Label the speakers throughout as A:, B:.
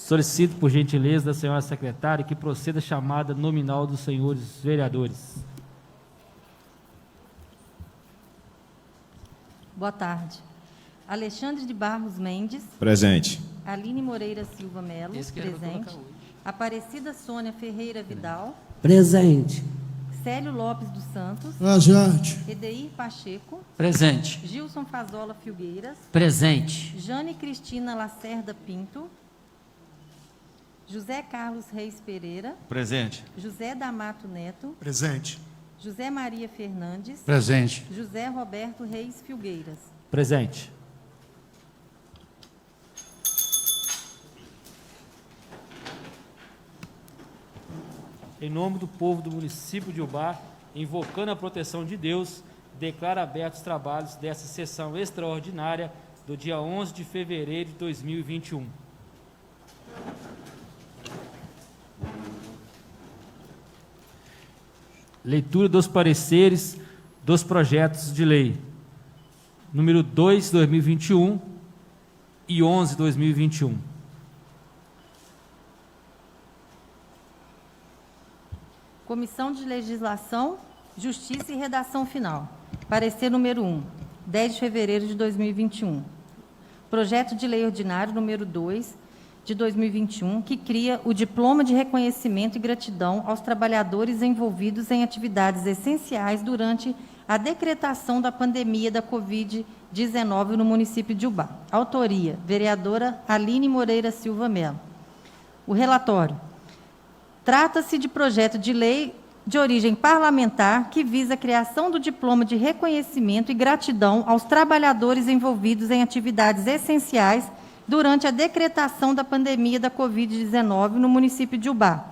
A: Solicito, por gentileza, da senhora secretária, que proceda a chamada nominal dos senhores vereadores.
B: Boa tarde. Alexandre de Barros Mendes.
C: Presente.
B: Aline Moreira Silva Melo. Presente. Aparecida Sônia Ferreira Vidal.
D: Presente.
B: Célio Lopes dos Santos.
D: Presente.
B: Edeir Pacheco.
E: Presente.
B: Gilson Fazola Filgueiras.
E: Presente.
B: Jane Cristina Lacerda Pinto. José Carlos Reis Pereira.
F: Presente.
B: José D'Amato Neto.
D: Presente.
B: José Maria Fernandes.
E: Presente.
B: José Roberto Reis Filgueiras.
A: Presente. Em nome do povo do município de Ubá, invocando a proteção de Deus, declaro abertos os trabalhos dessa sessão extraordinária do dia 11 de fevereiro de 2021. Leitura dos pareceres dos projetos de lei número 2, 2021 e 11, 2021.
B: Comissão de Legislação, Justiça e Redação Final. Parecer número 1, 10 de fevereiro de 2021. Projeto de Lei Ordinário número 2 de 2021, que cria o Diploma de Reconhecimento e Gratidão aos trabalhadores envolvidos em atividades essenciais durante a decretação da pandemia da Covid-19 no município de Ubá. Autoria, vereadora Aline Moreira Silva Melo. O relatório. Trata-se de projeto de lei de origem parlamentar que visa a criação do diploma de reconhecimento e gratidão aos trabalhadores envolvidos em atividades essenciais durante a decretação da pandemia da Covid-19 no município de Ubá.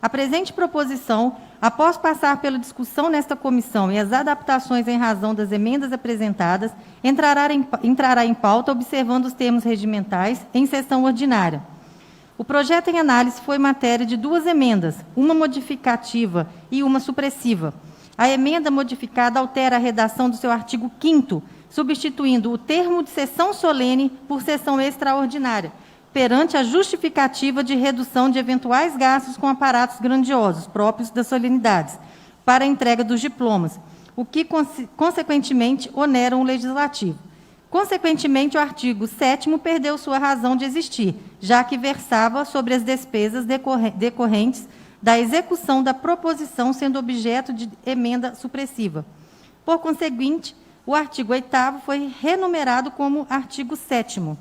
B: A presente proposição após passar pela discussão nesta comissão e as adaptações em razão das emendas apresentadas, entrará em pauta observando os termos regimentais em sessão ordinária. O projeto em análise foi matéria de 2 emendas, uma modificativa e uma supressiva. A emenda modificada altera a redação do seu artigo 5º, substituindo o termo de sessão solene por sessão extraordinária, perante a justificativa de redução de eventuais gastos com aparatos grandiosos, próprios das solenidades, para a entrega dos diplomas, o que, consequentemente, oneram o Legislativo. Consequentemente, o artigo 7º perdeu sua razão de existir, já que versava sobre as despesas decorrentes da execução da proposição, sendo objeto de emenda supressiva. Por conseguinte, o artigo 8º foi renumerado como artigo 7º.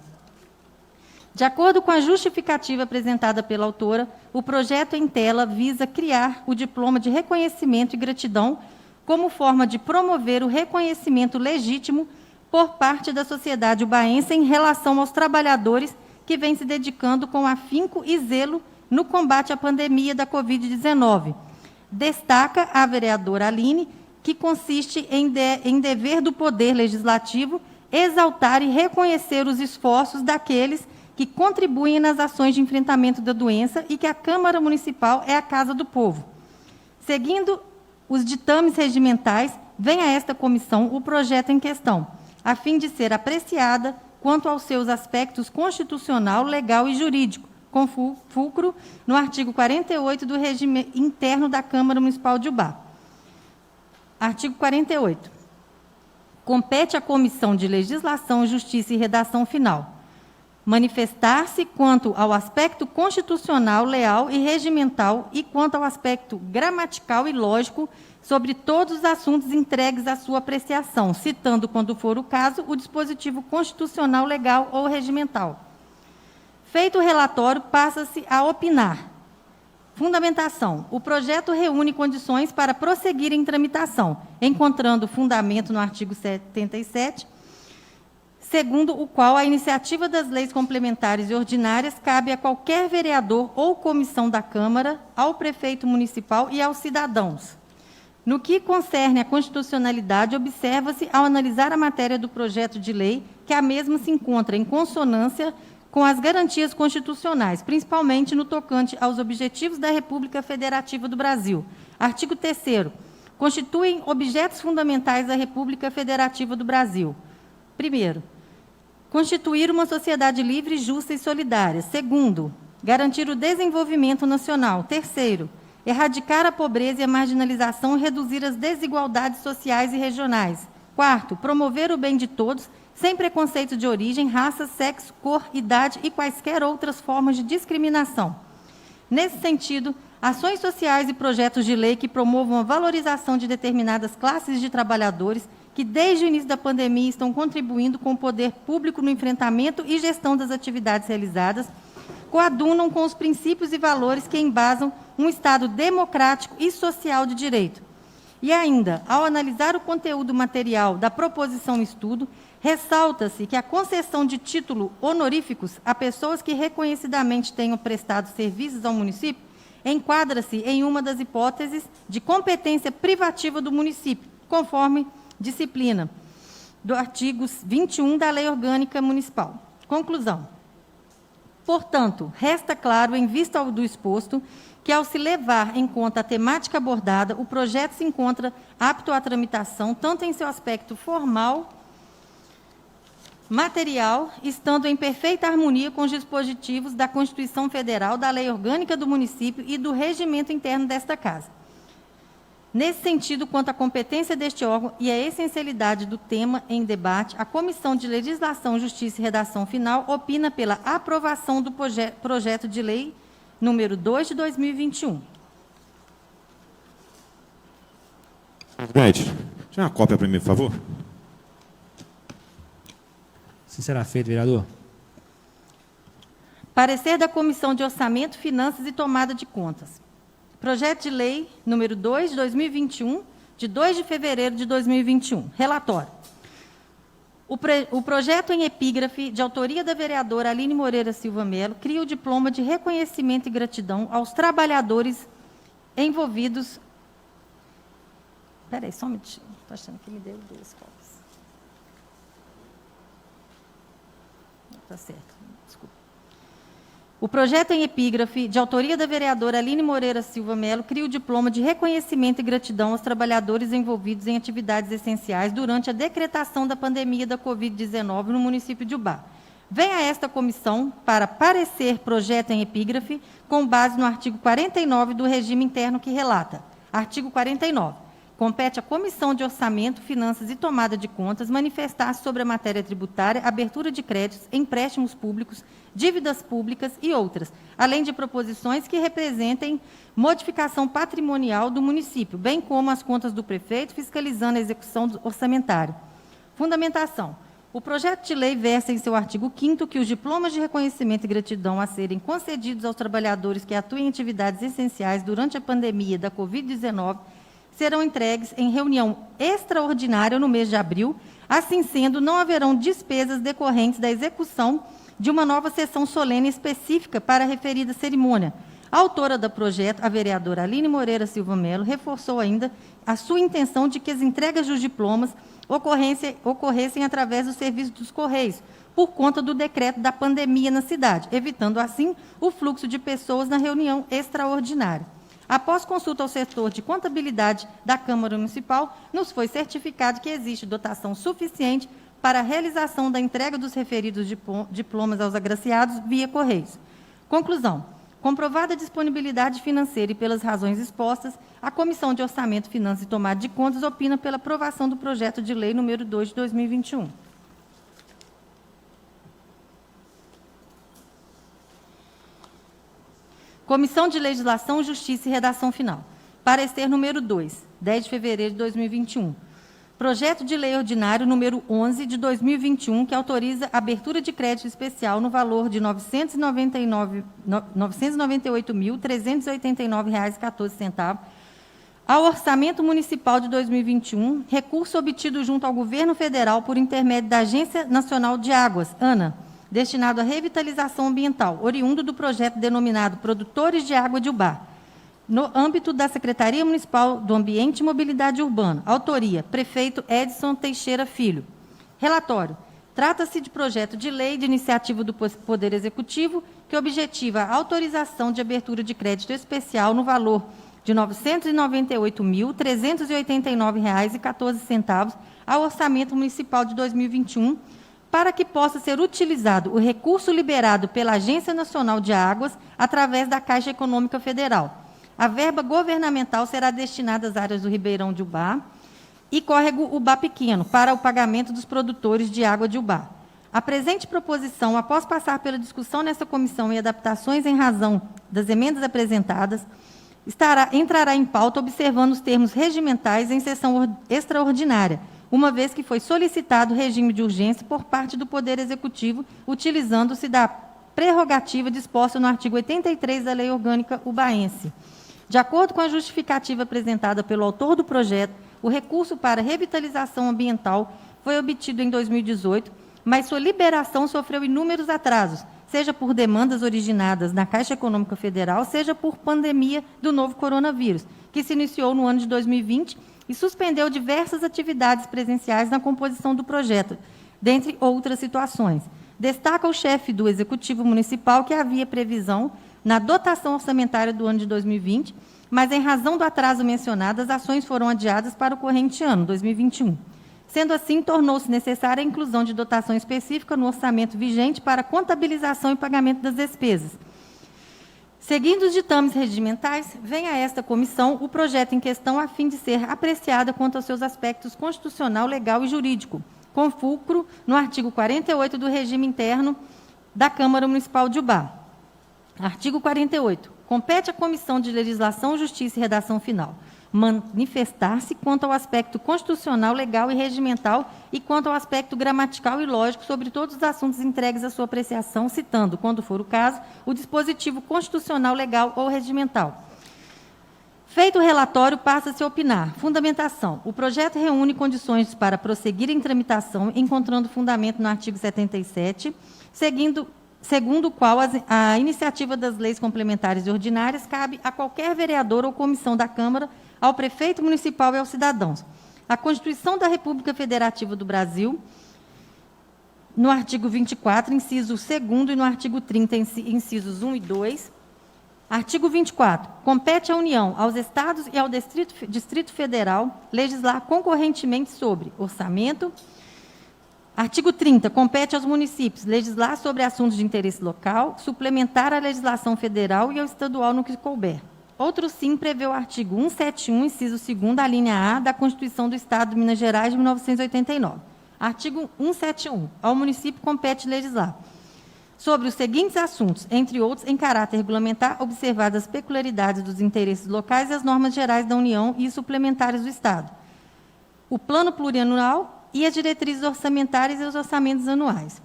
B: De acordo com a justificativa apresentada pela autora, o projeto em tela visa criar o diploma de reconhecimento e gratidão como forma de promover o reconhecimento legítimo por parte da sociedade ubaense em relação aos trabalhadores que vêm se dedicando com afinco e zelo no combate à pandemia da Covid-19. Destaca a vereadora Aline que consiste em dever do Poder Legislativo exaltar e reconhecer os esforços daqueles que contribuem nas ações de enfrentamento da doença e que a Câmara Municipal é a Casa do Povo. Seguindo os ditames regimentais, vem a esta comissão o projeto em questão, a fim de ser apreciada quanto aos seus aspectos constitucional, legal e jurídico, com fulcro no artigo 48 do regime interno da Câmara Municipal de Ubá. Artigo 48. Compete à Comissão de Legislação, Justiça e Redação Final manifestar-se quanto ao aspecto constitucional, leal e regimental e quanto ao aspecto gramatical e lógico sobre todos os assuntos entregues à sua apreciação, citando, quando for o caso, o dispositivo constitucional, legal ou regimental. Feito o relatório, passa-se a opinar. Fundamentação. O projeto reúne condições para prosseguir em tramitação, encontrando fundamento no artigo 77, segundo o qual a iniciativa das leis complementares e ordinárias cabe a qualquer vereador ou comissão da Câmara, ao prefeito municipal e aos cidadãos. No que concerne à constitucionalidade, observa-se, ao analisar a matéria do projeto de lei, que a mesma se encontra em consonância com as garantias constitucionais, principalmente no tocante aos objetivos da República Federativa do Brasil. Artigo 3º. Constituem objetos fundamentais da República Federativa do Brasil. Primeiro, constituir uma sociedade livre, justa e solidária. Segundo, garantir o desenvolvimento nacional. Terceiro, erradicar a pobreza e a marginalização e reduzir as desigualdades sociais e regionais. Quarto, promover o bem de todos, sem preconceito de origem, raça, sexo, cor, idade e quaisquer outras formas de discriminação. Nesse sentido, ações sociais e projetos de lei que promovam a valorização de determinadas classes de trabalhadores que, desde o início da pandemia, estão contribuindo com o poder público no enfrentamento e gestão das atividades realizadas, coadunam com os princípios e valores que embasam um Estado democrático e social de direito. E ainda, ao analisar o conteúdo material da proposição em estudo, ressalta-se que a concessão de título honoríficos a pessoas que reconhecidamente tenham prestado serviços ao município enquadra-se em uma das hipóteses de competência privativa do município, conforme disciplina do artigo 21 da Lei Orgânica Municipal. Conclusão. Portanto, resta claro, em vista do exposto, que, ao se levar em conta a temática abordada, o projeto se encontra apto à tramitação, tanto em seu aspecto formal, material, estando em perfeita harmonia com os dispositivos da Constituição Federal, da Lei Orgânica do Município e do regimento interno desta Casa. Nesse sentido, quanto à competência deste órgão e à essencialidade do tema em debate, a Comissão de Legislação, Justiça e Redação Final opina pela aprovação do projeto de lei número 2 de 2021.
C: Presidente, tira uma cópia para mim, por favor.
A: Sim, será feito, vereador.
B: Parecer da Comissão de Orçamento, Finanças e Tomada de Contas. Projeto de lei número 2 de 2021, de 2 de fevereiro de 2021. Relatório. O projeto em epígrafe, de autoria da vereadora Aline Moreira Silva Melo, cria o diploma de reconhecimento e gratidão aos trabalhadores envolvidos Peraí, só um minutinho. Estou achando que me deu 2 cópias. Está certo, desculpa. O projeto em epígrafe, de autoria da vereadora Aline Moreira Silva Melo, cria o diploma de reconhecimento e gratidão aos trabalhadores envolvidos em atividades essenciais durante a decretação da pandemia da Covid-19 no município de Ubá. Vem a esta comissão para parecer projeto em epígrafe com base no artigo 49 do regime interno que relata. Artigo 49. Compete à Comissão de Orçamento, Finanças e Tomada de Contas manifestar-se sobre a matéria tributária, abertura de créditos, empréstimos públicos, dívidas públicas e outras, além de proposições que representem modificação patrimonial do município, bem como as contas do prefeito, fiscalizando a execução orçamentária. Fundamentação. O projeto de lei versa em seu artigo 5º que os diplomas de reconhecimento e gratidão a serem concedidos aos trabalhadores que atuem em atividades essenciais durante a pandemia da Covid-19 serão entregues em reunião extraordinária no mês de abril. Assim sendo, não haverão despesas decorrentes da execução de uma nova sessão solene específica para a referida cerimônia. A autora do projeto, a vereadora Aline Moreira Silva Melo, reforçou ainda a sua intenção de que as entregas dos diplomas ocorressem através do serviço dos Correios, por conta do decreto da pandemia na cidade, evitando, assim, o fluxo de pessoas na reunião extraordinária. Após consulta ao setor de contabilidade da Câmara Municipal, nos foi certificado que existe dotação suficiente para a realização da entrega dos referidos diplomas aos agraciados via Correios. Conclusão. Comprovada a disponibilidade financeira e pelas razões expostas, a Comissão de Orçamento, Finanças e Tomada de Contas opina pela aprovação do projeto de lei número 2 de 2021. Comissão de Legislação, Justiça e Redação Final. Parecer número 2, 10 de fevereiro de 2021. Projeto de Lei Ordinário número 11 de 2021, que autoriza a abertura de crédito especial no valor de R$ 998.389,14 ao Orçamento Municipal de 2021, recurso obtido junto ao Governo Federal por intermédio da Agência Nacional de Águas, ANA, destinado à revitalização ambiental, oriundo do projeto denominado Produtores de Água de Ubá, no âmbito da Secretaria Municipal do Ambiente e Mobilidade Urbana. Autoria: Prefeito Edson Teixeira Filho. Relatório: trata-se de projeto de lei de iniciativa do Poder Executivo que objetiva a autorização de abertura de crédito especial no valor de R$ 998.389,14 ao Orçamento Municipal de 2021, para que possa ser utilizado o recurso liberado pela Agência Nacional de Águas através da Caixa Econômica Federal. A verba governamental será destinada às áreas do Ribeirão de Ubá e Córrego Ubá Pequeno, para o pagamento dos produtores de água de Ubá. A presente proposição, após passar pela discussão nesta comissão e adaptações em razão das emendas apresentadas, entrará em pauta observando os termos regimentais em sessão extraordinária, uma vez que foi solicitado regime de urgência por parte do Poder Executivo, utilizando-se da prerrogativa disposta no artigo 83 da Lei Orgânica Ubaense. De acordo com a justificativa apresentada pelo autor do projeto, o recurso para revitalização ambiental foi obtido em 2018, mas sua liberação sofreu inúmeros atrasos, seja por demandas originadas na Caixa Econômica Federal, seja por pandemia do novo coronavírus, que se iniciou no ano de 2020 e suspendeu diversas atividades presenciais na composição do projeto, dentre outras situações. Destaca o chefe do Executivo Municipal que havia previsão na dotação orçamentária do ano de 2020, mas, em razão do atraso mencionado, as ações foram adiadas para o corrente ano, 2021. Sendo assim, tornou-se necessária a inclusão de dotação específica no orçamento vigente para contabilização e pagamento das despesas. Seguindo os ditames regimentais, vem a esta comissão o projeto em questão a fim de ser apreciado quanto aos seus aspectos constitucional, legal e jurídico, com fulcro no artigo 48 do regime interno da Câmara Municipal de Ubá. Artigo 48. Compete à Comissão de Legislação, Justiça e Redação Final manifestar-se quanto ao aspecto constitucional, legal e regimental e quanto ao aspecto gramatical e lógico sobre todos os assuntos entregues à sua apreciação, citando, quando for o caso, o dispositivo constitucional, legal ou regimental. Feito o relatório, passa-se a opinar. Fundamentação. O projeto reúne condições para prosseguir em tramitação, encontrando fundamento no artigo 77, segundo o qual a iniciativa das leis complementares e ordinárias cabe a qualquer vereador ou comissão da Câmara ao prefeito municipal e aos cidadãos. A Constituição da República Federativa do Brasil, no artigo 24, inciso 2º, e no artigo 30, incisos 1 e 2. Artigo 24. Compete à União, aos Estados e ao Distrito Federal legislar concorrentemente sobre orçamento. Artigo 30. Compete aos municípios legislar sobre assuntos de interesse local, suplementar a legislação federal e ao estadual no que couber. Outro sim prevê o artigo 171, inciso 2º, a linha A da Constituição do Estado de Minas Gerais de 1989. Artigo 171. Ao município compete legislar sobre os seguintes assuntos, entre outros, em caráter regulamentar, observadas as peculiaridades dos interesses locais e as normas gerais da União e suplementares do Estado. O plano plurianual e as diretrizes orçamentárias e os orçamentos anuais.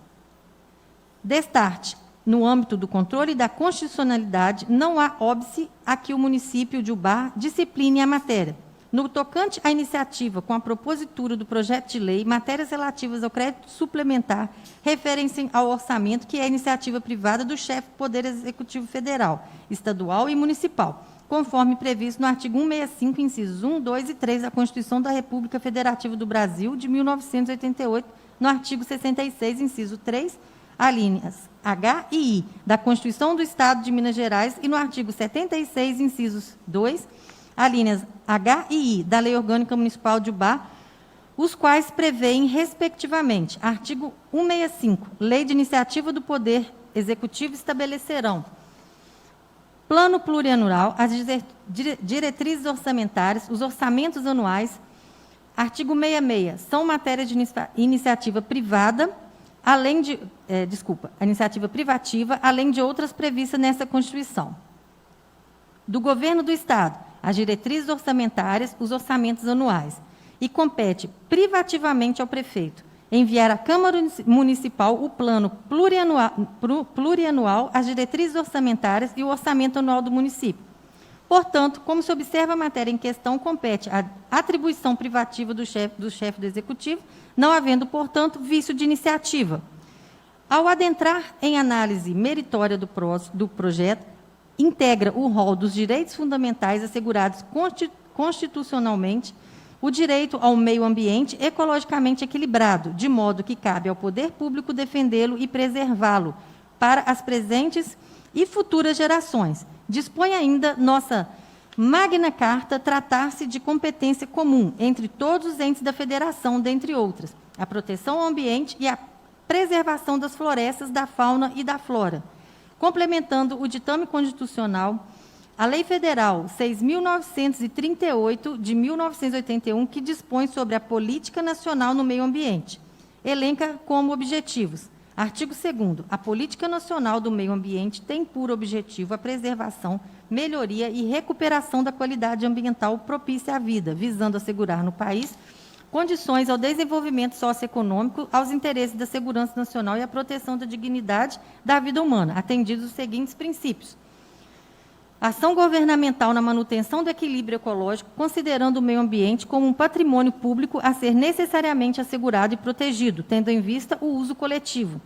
B: Destarte. No âmbito do controle da constitucionalidade, não há óbice a que o município de Ubá discipline a matéria. No tocante à iniciativa com a propositura do projeto de lei, matérias relativas ao crédito suplementar referem-se ao orçamento, que é a iniciativa privada do chefe do Poder Executivo Federal, estadual e municipal, conforme previsto no artigo 165, incisos 1, 2 e 3 da Constituição da República Federativa do Brasil, de 1988, no artigo 66, inciso 3, alíneas H e I, da Constituição do Estado de Minas Gerais, e no artigo 76, incisos 2, alíneas H e I, da Lei Orgânica Municipal de Ubá, os quais prevêem, respectivamente, artigo 165, Lei de Iniciativa do Poder Executivo, estabelecerão plano plurianual, as diretrizes orçamentárias, os orçamentos anuais. Artigo 66, são matérias de iniciativa privada, além de, a iniciativa privativa, além de outras previstas nessa Constituição. Do Governo do Estado, as diretrizes orçamentárias, os orçamentos anuais. E compete privativamente ao prefeito enviar à Câmara Municipal o plano plurianual, as diretrizes orçamentárias e o orçamento anual do município. Portanto, como se observa a matéria em questão, compete a atribuição privativa do chefe do Executivo, não havendo, portanto, vício de iniciativa. Ao adentrar em análise meritória do projeto, integra o rol dos direitos fundamentais assegurados constitucionalmente, o direito ao meio ambiente ecologicamente equilibrado, de modo que cabe ao poder público defendê-lo e preservá-lo para as presentes e futuras gerações. Dispõe ainda nossa Magna Carta tratar-se de competência comum entre todos os entes da Federação, dentre outras, a proteção ao ambiente e a preservação das florestas, da fauna e da flora. Complementando o ditame constitucional, a Lei Federal 6.938, de 1981, que dispõe sobre a Política Nacional no Meio Ambiente, elenca como objetivos. Artigo 2º. A Política Nacional do Meio Ambiente tem por objetivo a preservação, melhoria e recuperação da qualidade ambiental propícia à vida, visando assegurar no país condições ao desenvolvimento socioeconômico, aos interesses da segurança nacional e à proteção da dignidade da vida humana, atendidos os seguintes princípios. Ação governamental na manutenção do equilíbrio ecológico, considerando o meio ambiente como um patrimônio público a ser necessariamente assegurado e protegido, tendo em vista o uso coletivo.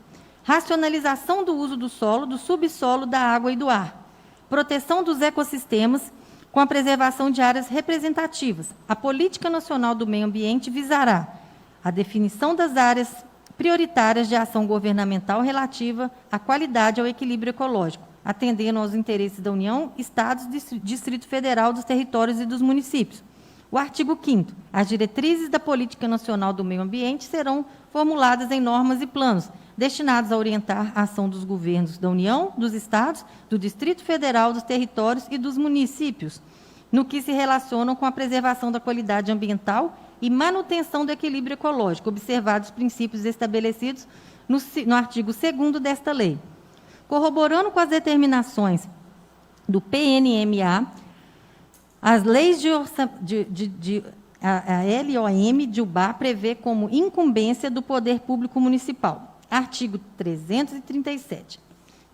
B: Racionalização do uso do solo, do subsolo, da água e do ar. Proteção dos ecossistemas, com a preservação de áreas representativas. A Política Nacional do Meio Ambiente visará a definição das áreas prioritárias de ação governamental relativa à qualidade e ao equilíbrio ecológico, atendendo aos interesses da União, Estados, Distrito Federal, dos territórios e dos municípios. O artigo 5º. As diretrizes da Política Nacional do Meio Ambiente serão formuladas em normas e planos, destinados a orientar a ação dos governos da União, dos Estados, do Distrito Federal, dos territórios e dos municípios, no que se relacionam com a preservação da qualidade ambiental e manutenção do equilíbrio ecológico, observados os princípios estabelecidos no artigo 2º desta lei. Corroborando com as determinações do PNMA, as leis a LOM de Ubá prevê como incumbência do poder público municipal. Artigo 337.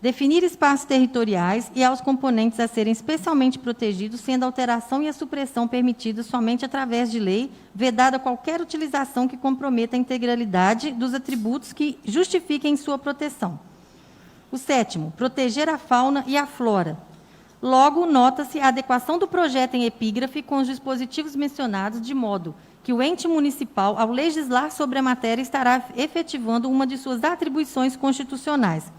B: Definir espaços territoriais e aos componentes a serem especialmente protegidos, sendo a alteração e a supressão permitidas somente através de lei, vedada qualquer utilização que comprometa a integralidade dos atributos que justifiquem sua proteção. O 7º, proteger a fauna e a flora. Logo, nota-se a adequação do projeto em epígrafe com os dispositivos mencionados, de modo que o ente municipal, ao legislar sobre a matéria, estará efetivando uma de suas atribuições constitucionais.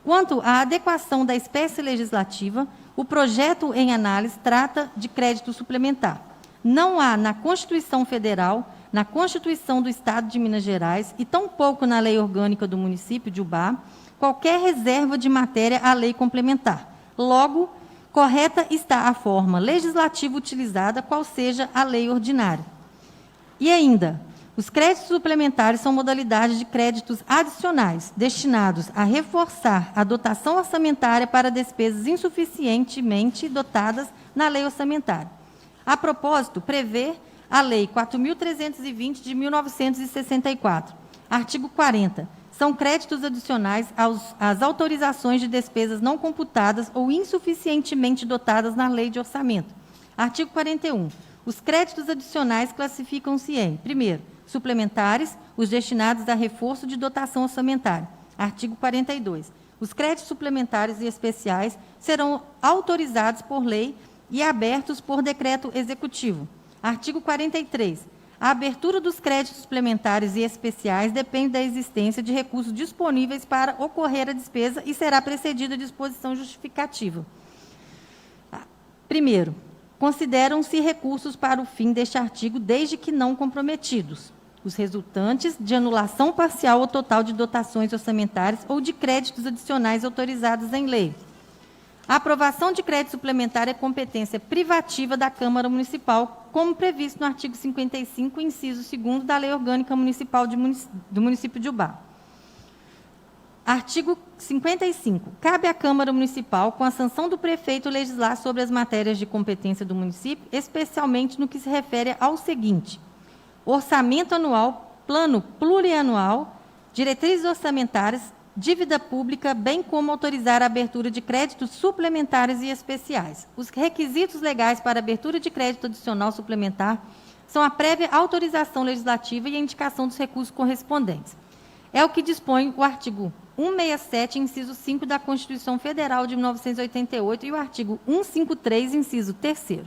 B: Quanto à adequação da espécie legislativa, o projeto em análise trata de crédito suplementar. Não há na Constituição Federal, na Constituição do Estado de Minas Gerais e tampouco na Lei Orgânica do município de Ubá qualquer reserva de matéria à lei complementar. Logo, correta está a forma legislativa utilizada, qual seja a lei ordinária. E ainda, os créditos suplementares são modalidades de créditos adicionais, destinados a reforçar a dotação orçamentária para despesas insuficientemente dotadas na lei orçamentária. A propósito, prevê a Lei 4.320 de 1964, artigo 40, são créditos adicionais às autorizações de despesas não computadas ou insuficientemente dotadas na lei de orçamento. Artigo 41. Os créditos adicionais classificam-se em, primeiro, suplementares, os destinados a reforço de dotação orçamentária. Artigo 42. Os créditos suplementares e especiais serão autorizados por lei e abertos por decreto executivo. Artigo 43. A abertura dos créditos suplementares e especiais depende da existência de recursos disponíveis para ocorrer a despesa e será precedida de disposição justificativa. Primeiro, consideram-se recursos para o fim deste artigo, desde que não comprometidos, os resultantes de anulação parcial ou total de dotações orçamentárias ou de créditos adicionais autorizados em lei. A aprovação de crédito suplementar é competência privativa da Câmara Municipal, como previsto no artigo 55, inciso 2º da Lei Orgânica Municipal do município de Ubá. Artigo 55. Cabe à Câmara Municipal, com a sanção do prefeito, legislar sobre as matérias de competência do município, especialmente no que se refere ao seguinte: orçamento anual, plano plurianual, diretrizes orçamentárias, dívida pública, bem como autorizar a abertura de créditos suplementares e especiais. Os requisitos legais para a abertura de crédito adicional suplementar são a prévia autorização legislativa e a indicação dos recursos correspondentes. É o que dispõe o artigo 167, inciso 5 da Constituição Federal de 1988 e o artigo 153, inciso 3º.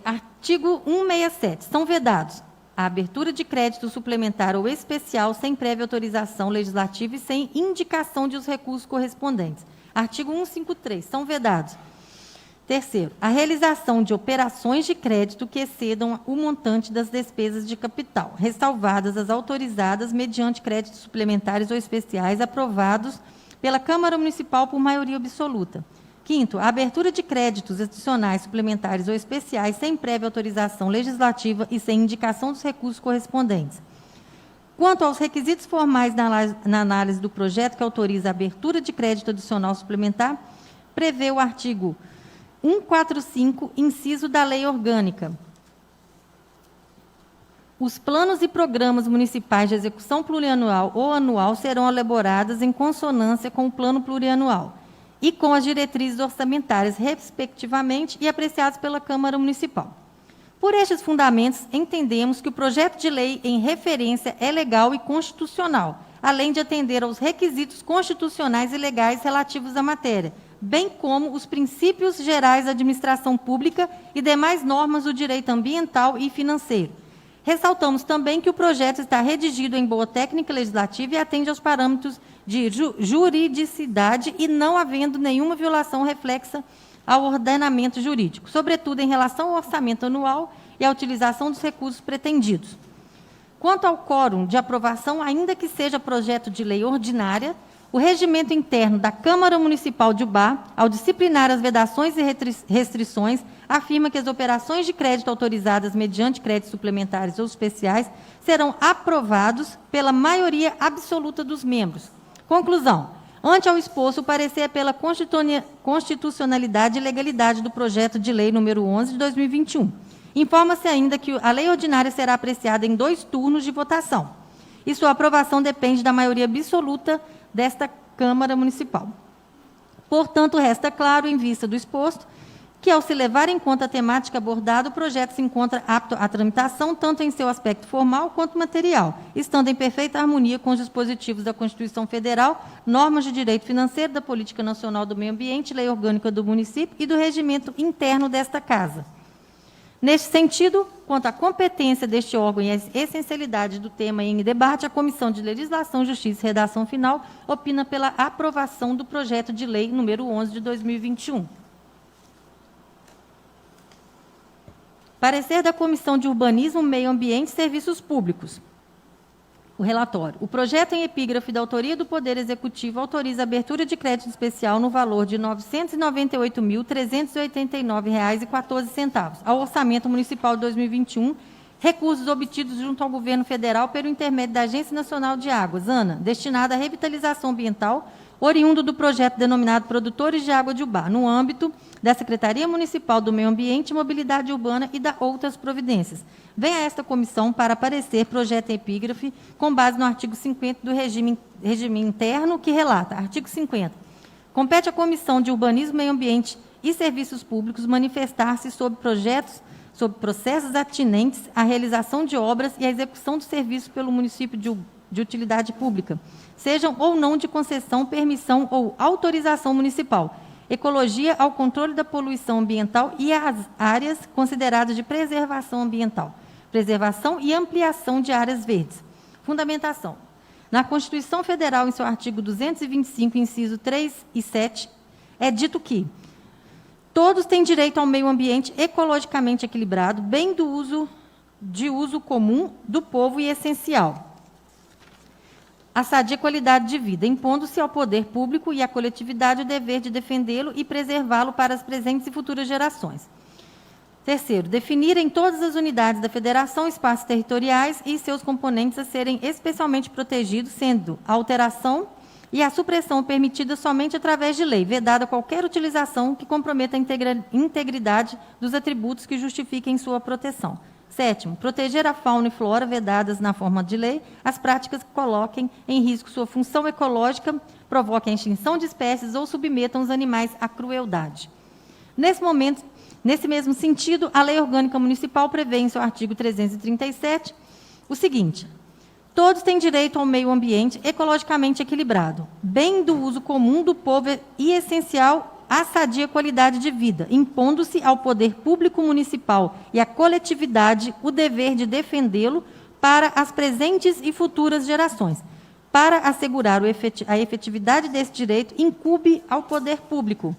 B: Artigo 167. São vedados a abertura de crédito suplementar ou especial sem prévia autorização legislativa e sem indicação de os recursos correspondentes. Artigo 153. São vedados. Terceiro, a realização de operações de crédito que excedam o montante das despesas de capital, ressalvadas as autorizadas mediante créditos suplementares ou especiais aprovados pela Câmara Municipal por maioria absoluta. Quinto, a abertura de créditos adicionais, suplementares ou especiais sem prévia autorização legislativa e sem indicação dos recursos correspondentes. Quanto aos requisitos formais na análise do projeto que autoriza a abertura de crédito adicional suplementar, prevê o artigo 145, inciso da Lei Orgânica. Os planos e programas municipais de execução plurianual ou anual serão elaborados em consonância com o plano plurianual e com as diretrizes orçamentárias, respectivamente, e apreciados pela Câmara Municipal. Por estes fundamentos, entendemos que o projeto de lei em referência é legal e constitucional, além de atender aos requisitos constitucionais e legais relativos à matéria, bem como os princípios gerais da administração pública e demais normas do direito ambiental e financeiro. Ressaltamos também que o projeto está redigido em boa técnica legislativa e atende aos parâmetros de juridicidade e não havendo nenhuma violação reflexa ao ordenamento jurídico, sobretudo em relação ao orçamento anual e à utilização dos recursos pretendidos. Quanto ao quórum de aprovação, ainda que seja projeto de lei ordinária, o regimento interno da Câmara Municipal de Ubá, ao disciplinar as vedações e restrições, afirma que as operações de crédito autorizadas mediante créditos suplementares ou especiais serão aprovados pela maioria absoluta dos membros. Conclusão. Ante ao exposto, o parecer é pela constitucionalidade e legalidade do projeto de lei número 11 de 2021. Informa-se ainda que a lei ordinária será apreciada em 2 turnos de votação, e sua aprovação depende da maioria absoluta desta Câmara Municipal. Portanto, resta claro, em vista do exposto, que, ao se levar em conta a temática abordada, o projeto se encontra apto à tramitação, tanto em seu aspecto formal quanto material, estando em perfeita harmonia com os dispositivos da Constituição Federal, normas de direito financeiro, da Política Nacional do Meio Ambiente, lei orgânica do município e do regimento interno desta Casa. Neste sentido, quanto à competência deste órgão e à essencialidade do tema em debate, a Comissão de Legislação, Justiça e Redação Final opina pela aprovação do projeto de lei número 11 de 2021. Parecer da Comissão de Urbanismo, Meio Ambiente e Serviços Públicos. O relatório. O projeto em epígrafe da autoria do Poder Executivo autoriza a abertura de crédito especial no valor de R$ 998.389,14 ao Orçamento Municipal de 2021, recursos obtidos junto ao Governo Federal pelo intermédio da Agência Nacional de Águas, ANA, destinada à revitalização ambiental, oriundo do projeto denominado Produtores de Água de Ubá, no âmbito da Secretaria Municipal do Meio Ambiente, Mobilidade Urbana e da outras providências. Vem a esta comissão para parecer projeto em epígrafe com base no artigo 50 do regime interno, que relata, artigo 50, compete à Comissão de Urbanismo, Meio Ambiente e Serviços Públicos manifestar-se sobre processos atinentes à realização de obras e à execução do serviço pelo município de utilidade pública, sejam ou não de concessão, permissão ou autorização municipal, ecologia ao controle da poluição ambiental e as áreas consideradas de preservação ambiental, preservação e ampliação de áreas verdes. Fundamentação. Na Constituição Federal, em seu artigo 225, inciso 3 e 7, é dito que todos têm direito ao meio ambiente ecologicamente equilibrado, bem de uso comum do povo e essencial a sadia qualidade de vida, impondo-se ao poder público e à coletividade o dever de defendê-lo e preservá-lo para as presentes e futuras gerações. Terceiro, definir em todas as unidades da federação espaços territoriais e seus componentes a serem especialmente protegidos, sendo a alteração e a supressão permitida somente através de lei, vedada qualquer utilização que comprometa a integridade dos atributos que justifiquem sua proteção. Sétimo, proteger a fauna e flora vedadas na forma de lei, as práticas que coloquem em risco sua função ecológica, provoquem a extinção de espécies ou submetam os animais à crueldade. Nesse mesmo sentido, a Lei Orgânica Municipal prevê em seu artigo 337 o seguinte: todos têm direito ao meio ambiente ecologicamente equilibrado, bem do uso comum do povo e essencial à sadia qualidade de vida, impondo-se ao poder público municipal e à coletividade o dever de defendê-lo para as presentes e futuras gerações. Para assegurar a efetividade desse direito, incumbe ao poder público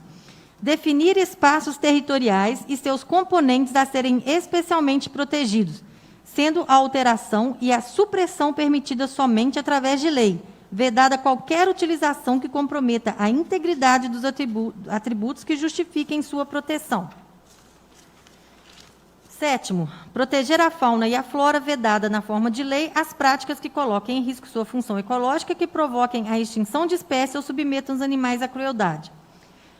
B: definir espaços territoriais e seus componentes a serem especialmente protegidos, sendo a alteração e a supressão permitidas somente através de lei, vedada qualquer utilização que comprometa a integridade dos atributos que justifiquem sua proteção. Sétimo, proteger a fauna e a flora, vedada na forma de lei as práticas que coloquem em risco sua função ecológica, que provoquem a extinção de espécies ou submetam os animais à crueldade.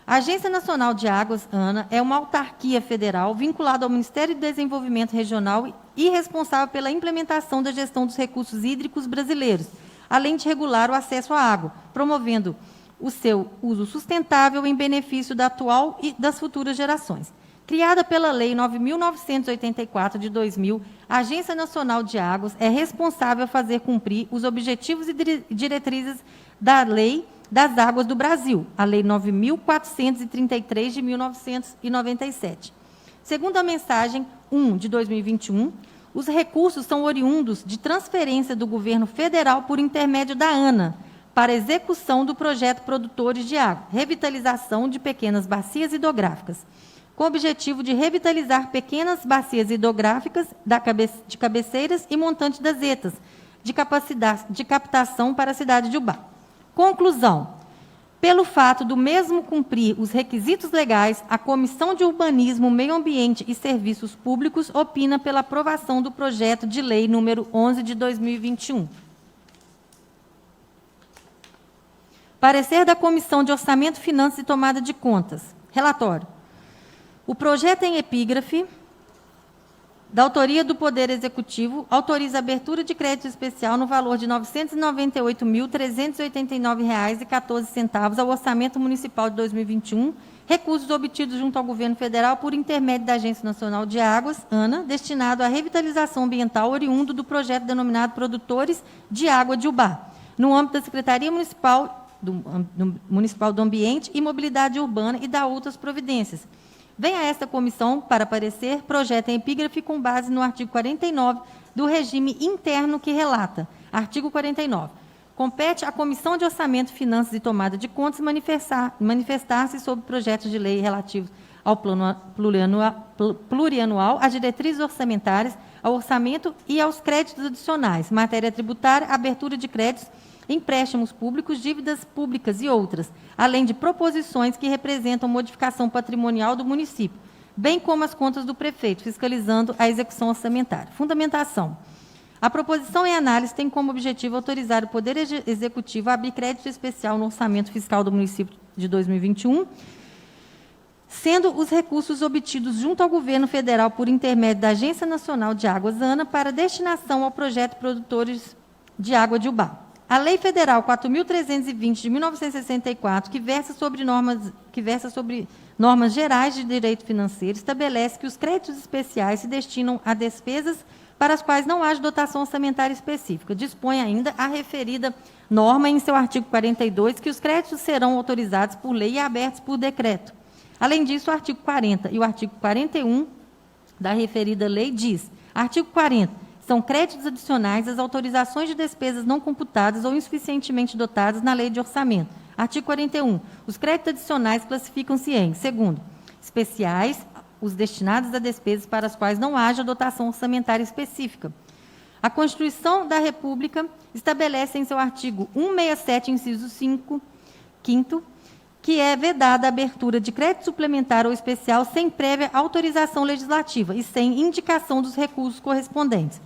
B: A Agência Nacional de Águas, ANA, é uma autarquia federal vinculada ao Ministério do Desenvolvimento Regional e responsável pela implementação da gestão dos recursos hídricos brasileiros, além de regular o acesso à água, promovendo o seu uso sustentável em benefício da atual e das futuras gerações. Criada pela Lei 9.984 de 2000, a Agência Nacional de Águas é responsável a fazer cumprir os objetivos e diretrizes da Lei das Águas do Brasil, a Lei 9.433 de 1997. Segundo a mensagem 1 de 2021, os recursos são oriundos de transferência do governo federal por intermédio da ANA para execução do projeto Produtores de Água, revitalização de pequenas bacias hidrográficas, com o objetivo de revitalizar pequenas bacias hidrográficas de cabeceiras e montante das etas, de capacidade de captação para a cidade de Ubá. Conclusão. Pelo fato do mesmo cumprir os requisitos legais, a Comissão de Urbanismo, Meio Ambiente e Serviços Públicos opina pela aprovação do projeto de lei número 11 de 2021. Parecer da Comissão de Orçamento, Finanças e Tomada de Contas. Relatório. O projeto em epígrafe da autoria do Poder Executivo autoriza a abertura de crédito especial no valor de R$ 998.389,14 ao Orçamento Municipal de 2021, recursos obtidos junto ao Governo Federal por intermédio da Agência Nacional de Águas, ANA, destinado à revitalização ambiental oriundo do projeto denominado Produtores de Água de Ubá, no âmbito da Secretaria Municipal do Ambiente e Mobilidade Urbana e da outras providências. Vem a esta comissão, para parecer, projeto em epígrafe com base no artigo 49 do regime interno que relata. Artigo 49. Compete à Comissão de Orçamento, Finanças e Tomada de Contas manifestar-se sobre projetos de lei relativos ao plano plurianual, às diretrizes orçamentárias, ao orçamento e aos créditos adicionais, matéria tributária, abertura de créditos, empréstimos públicos, dívidas públicas e outras, além de proposições que representam modificação patrimonial do município, bem como as contas do prefeito, fiscalizando a execução orçamentária. Fundamentação. A proposição em análise tem como objetivo autorizar o Poder Executivo a abrir crédito especial no orçamento fiscal do município de 2021, sendo os recursos obtidos junto ao Governo Federal por intermédio da Agência Nacional de Águas, ANA, para destinação ao projeto Produtores de Água de Ubá. A Lei Federal 4.320, de 1964, que versa sobre normas gerais de direito financeiro, estabelece que os créditos especiais se destinam a despesas para as quais não haja dotação orçamentária específica. Dispõe ainda a referida norma, em seu artigo 42, que os créditos serão autorizados por lei e abertos por decreto. Além disso, o artigo 40 e o artigo 41 da referida lei diz: artigo 40. São créditos adicionais às autorizações de despesas não computadas ou insuficientemente dotadas na lei de orçamento. Artigo 41. Os créditos adicionais classificam-se em: segundo, especiais, os destinados a despesas para as quais não haja dotação orçamentária específica. A Constituição da República estabelece em seu artigo 167, inciso 5º, que é vedada a abertura de crédito suplementar ou especial sem prévia autorização legislativa e sem indicação dos recursos correspondentes.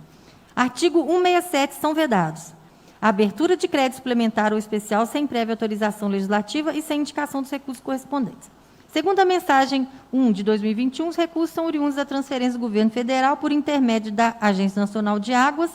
B: Artigo 167, são vedados a abertura de crédito suplementar ou especial sem prévia autorização legislativa e sem indicação dos recursos correspondentes. Segundo a mensagem 1 de 2021, os recursos são oriundos da transferência do Governo Federal por intermédio da Agência Nacional de Águas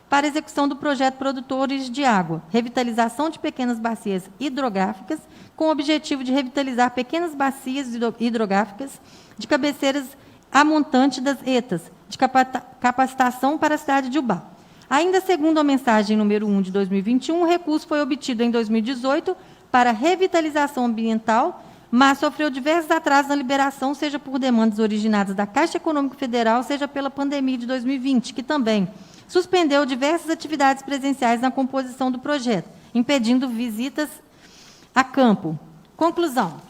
B: para execução do projeto Produtores de Água, revitalização de pequenas bacias hidrográficas, com o objetivo de revitalizar pequenas bacias hidrográficas de cabeceiras a montante das ETAs, de capacitação para a cidade de Ubá. Ainda segundo a mensagem número 1 de 2021, o recurso foi obtido em 2018 para revitalização ambiental, mas sofreu diversos atrasos na liberação, seja por demandas originadas da Caixa Econômica Federal, seja pela pandemia de 2020, que também suspendeu diversas atividades presenciais na composição do projeto, impedindo visitas a campo. Conclusão.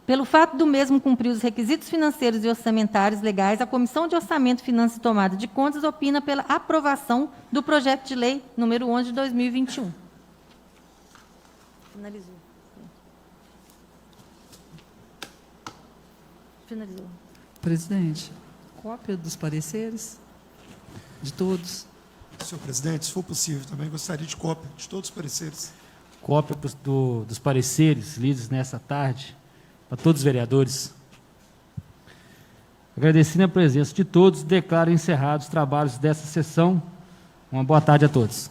B: Pelo fato do mesmo cumprir os requisitos financeiros e orçamentários legais, a Comissão de Orçamento, Finanças e Tomada de Contas opina pela aprovação do projeto de lei número 11 de 2021. Finalizou. Finalizou.
D: Presidente, cópia dos pareceres de todos.
E: Senhor presidente, se for possível, também gostaria de cópia de todos os pareceres.
A: Cópia dos pareceres lidos nessa tarde para todos os vereadores. Agradecendo a presença de todos, declaro encerrados os trabalhos dessa sessão. Uma boa tarde a todos.